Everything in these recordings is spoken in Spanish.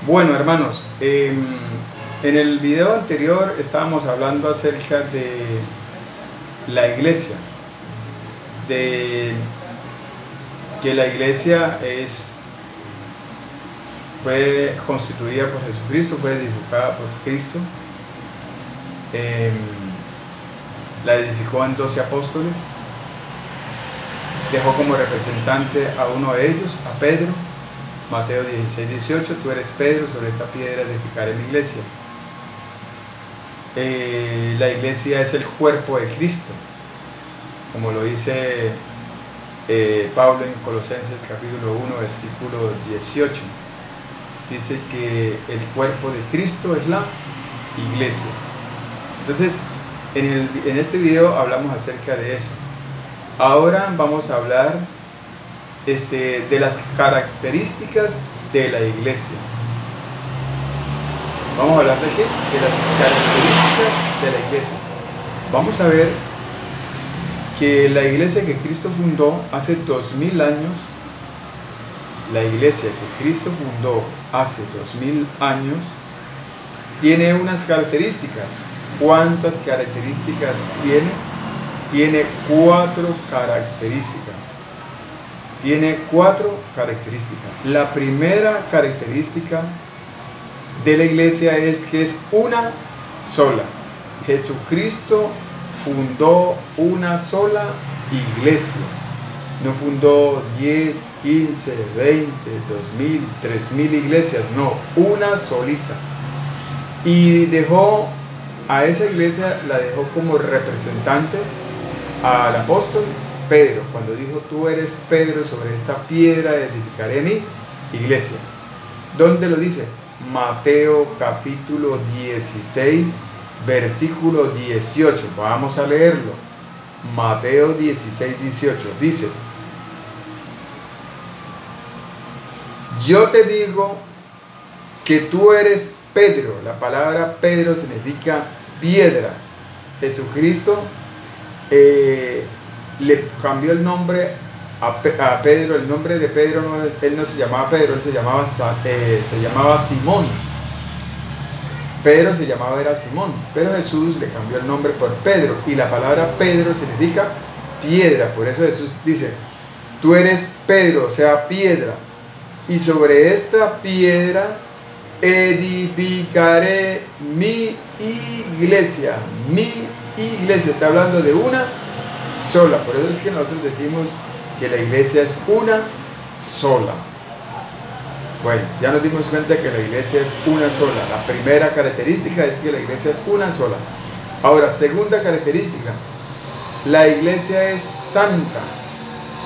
Bueno, hermanos, en el video anterior estábamos hablando acerca de la iglesia, de que la iglesia fue constituida por Jesucristo, fue edificada por Cristo, la edificó en 12 apóstoles, dejó como representante a uno de ellos, a Pedro. Mateo 16, 18, tú eres Pedro, sobre esta piedra edificaré mi iglesia. La iglesia es el cuerpo de Cristo, como lo dice Pablo en Colosenses capítulo 1, versículo 18. Dice que el cuerpo de Cristo es la iglesia. Entonces, en este video hablamos acerca de eso. Ahora vamos a hablar de las características de la iglesia. Vamos a hablar de qué? De las características de la iglesia. Vamos a ver que la iglesia que Cristo fundó hace 2000 años, la iglesia que Cristo fundó hace 2000 años, tiene unas características. ¿Cuántas características tiene? Tiene 4 características. Tiene 4 características. La primera característica de la iglesia es que es una sola. Jesucristo fundó una sola iglesia. No fundó 10, 15, 20, 2000, 3000 iglesias. No, una solita. Y dejó a esa iglesia, la dejó como representante al apóstol Pedro, cuando dijo: tú eres Pedro, sobre esta piedra edificaré mi iglesia. ¿Dónde lo dice? Mateo capítulo 16, versículo 18. Vamos a leerlo. Mateo 16, 18. Dice: yo te digo que tú eres Pedro. La palabra Pedro significa piedra. Jesucristo le cambió el nombre a Pedro. El nombre de Pedro, él no se llamaba Pedro, él se llamaba Simón. Pedro se llamaba era Simón, pero Jesús le cambió el nombre por Pedro, y la palabra Pedro significa piedra. Por eso Jesús dice: tú eres Pedro, o sea, piedra, y sobre esta piedra edificaré mi iglesia. Mi iglesia, está hablando de una sola. Por eso es que nosotros decimos que la iglesia es una sola. Bueno, ya nos dimos cuenta que la iglesia es una sola. La primera característica es que la iglesia es una sola. Ahora, segunda característica: la iglesia es santa.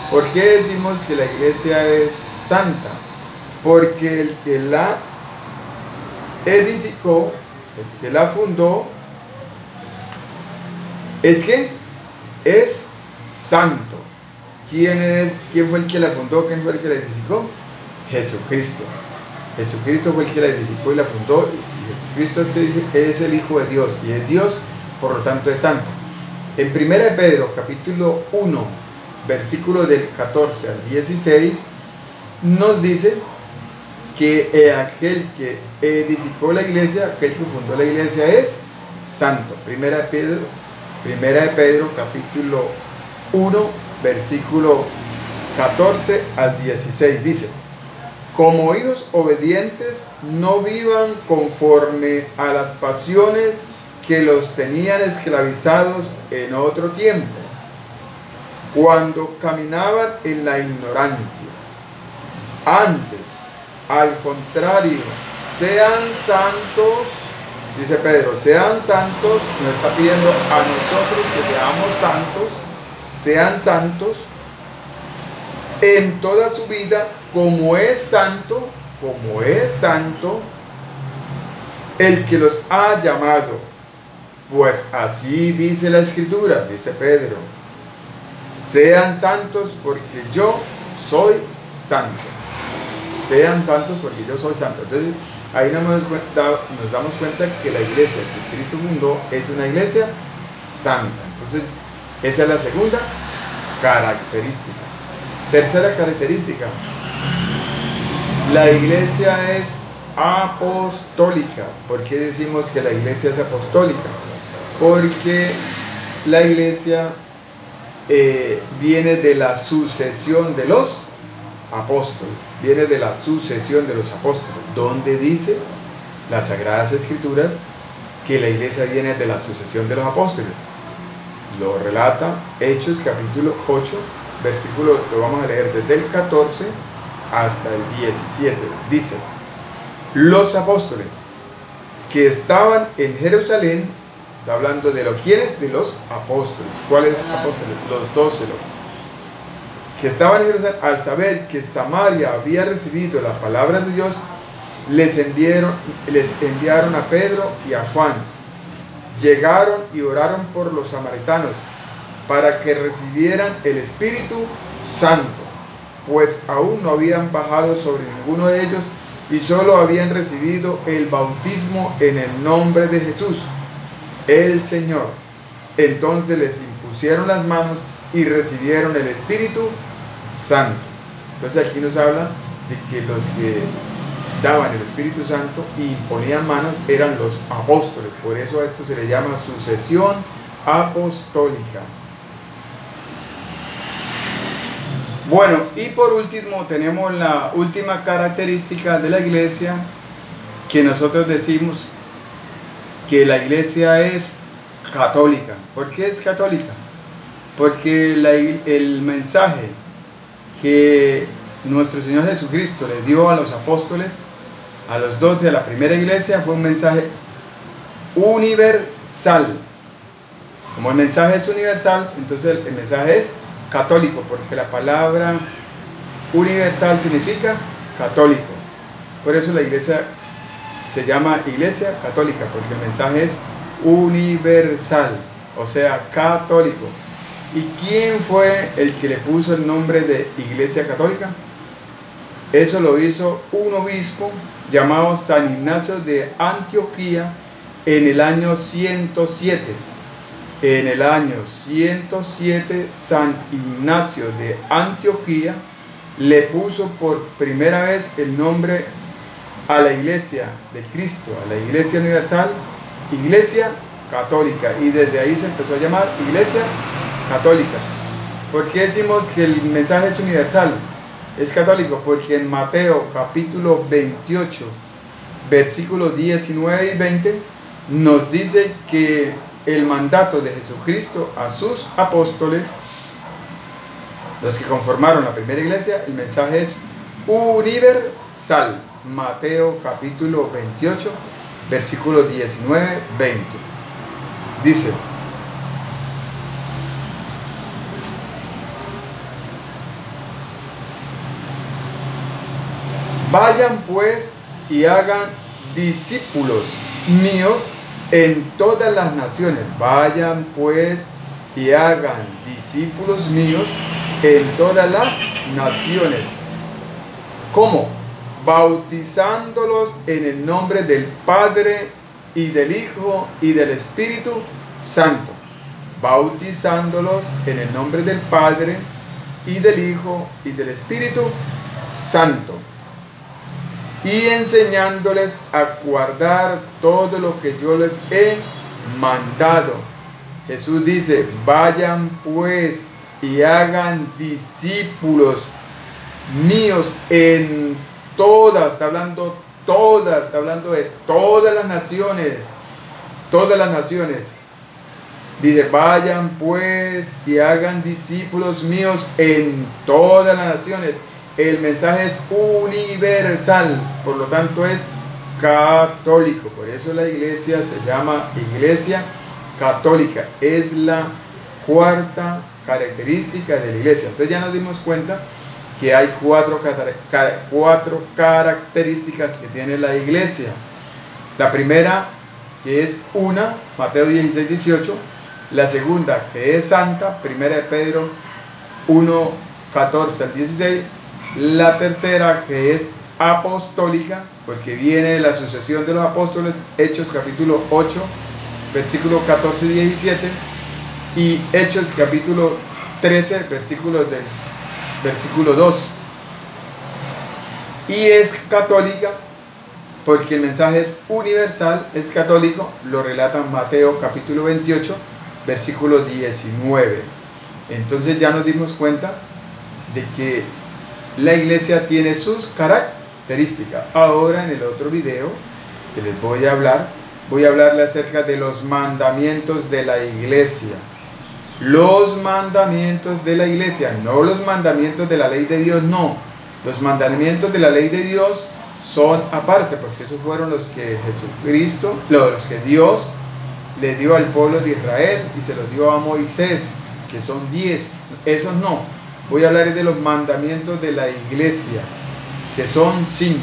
¿Por qué decimos que la iglesia es santa? Porque el que la edificó, el que la fundó, es santo. ¿Quién fue el que la fundó? ¿Quién fue el que la edificó? Jesucristo. Jesucristo fue el que la edificó y la fundó. Y si Jesucristo es el Hijo de Dios y es Dios, por lo tanto es santo. En 1 Pedro capítulo 1, versículo del 14 al 16, nos dice que aquel que edificó la iglesia, aquel que fundó la iglesia, es santo. Primera de Pedro capítulo 1, versículo 14 al 16 dice: como hijos obedientes, no vivan conforme a las pasiones que los tenían esclavizados en otro tiempo, cuando caminaban en la ignorancia. Antes, al contrario, sean santos. Dice Pedro: sean santos. Nos está pidiendo a nosotros que seamos santos. Sean santos en toda su vida, como es santo el que los ha llamado. Pues así dice la Escritura, dice Pedro: sean santos porque yo soy santo. Sean santos porque yo soy santo. Entonces, ahí nos damos cuenta que la iglesia que Cristo fundó es una iglesia santa. Entonces, esa es la segunda característica. Tercera característica: la iglesia es apostólica. ¿Por qué decimos que la iglesia es apostólica? Porque la iglesia viene de la sucesión de los apóstoles, viene de la sucesión de los apóstoles, donde dice las Sagradas Escrituras que la iglesia viene de la sucesión de los apóstoles. Lo relata Hechos capítulo 8, versículo, lo vamos a leer desde el 14 hasta el 17. Dice: los apóstoles que estaban en Jerusalén, está hablando de los quienes, de los apóstoles. ¿Cuáles apóstoles? Los 12, que estaban en Jerusalén, al saber que Samaria había recibido la palabra de Dios, les enviaron a Pedro y a Juan. Llegaron y oraron por los samaritanos para que recibieran el Espíritu Santo, pues aún no habían bajado sobre ninguno de ellos y solo habían recibido el bautismo en el nombre de Jesús, el Señor. Entonces les impusieron las manos y recibieron el Espíritu Santo. Entonces aquí nos habla de que los que daban el Espíritu Santo y ponían manos eran los apóstoles. Por eso a esto se le llama sucesión apostólica. Bueno, y por último tenemos la última característica de la iglesia, que nosotros decimos que la iglesia es católica. ¿Por qué es católica? Porque el mensaje que nuestro Señor Jesucristo le dio a los apóstoles, a los 12 de la primera iglesia, fue un mensaje universal. Como el mensaje es universal, entonces el mensaje es católico, porque la palabra universal significa católico. Por eso la iglesia se llama iglesia católica, porque el mensaje es universal, o sea, católico. ¿Y quién fue el que le puso el nombre de iglesia católica? Eso lo hizo un obispo llamado San Ignacio de Antioquía en el año 107. En el año 107, San Ignacio de Antioquía le puso por primera vez el nombre a la iglesia de Cristo, a la iglesia universal, iglesia católica. Y desde ahí se empezó a llamar iglesia católica. ¿Por qué decimos que el mensaje es universal? Es católico porque en Mateo capítulo 28, versículos 19 y 20, nos dice que el mandato de Jesucristo a sus apóstoles, los que conformaron la primera iglesia, el mensaje es universal. Mateo capítulo 28, versículos 19, 20. Dice: vayan pues y hagan discípulos míos en todas las naciones. Vayan pues y hagan discípulos míos en todas las naciones. ¿Cómo? Bautizándolos en el nombre del Padre y del Hijo y del Espíritu Santo. Bautizándolos en el nombre del Padre y del Hijo y del Espíritu Santo. Y enseñándoles a guardar todo lo que yo les he mandado. Jesús dice: vayan pues y hagan discípulos míos en todas, está hablando de todas las naciones, dice: vayan pues y hagan discípulos míos en todas las naciones. El mensaje es universal, por lo tanto es católico. Por eso la iglesia se llama iglesia católica. Es la cuarta característica de la iglesia. Entonces ya nos dimos cuenta que hay cuatro características que tiene la iglesia. La primera, que es una, Mateo 16, 18. La segunda, que es santa, 1 de Pedro 1, 14 al 16. La tercera, que es apostólica, porque viene de la sucesión de los apóstoles, Hechos capítulo 8, versículo 14 y 17, y Hechos capítulo 13, versículo 2. Y es católica porque el mensaje es universal, es católico, lo relata Mateo capítulo 28, versículo 19. Entonces ya nos dimos cuenta de que la iglesia tiene sus características. Ahora en el otro video que les voy a hablarle acerca de los mandamientos de la iglesia. Los mandamientos de la iglesia, no los mandamientos de la ley de Dios, no. Los mandamientos de la ley de Dios son aparte, porque esos fueron los que Jesucristo, los que Dios le dio al pueblo de Israel y se los dio a Moisés, que son 10. Esos no. Voy a hablar de los mandamientos de la iglesia, que son 5.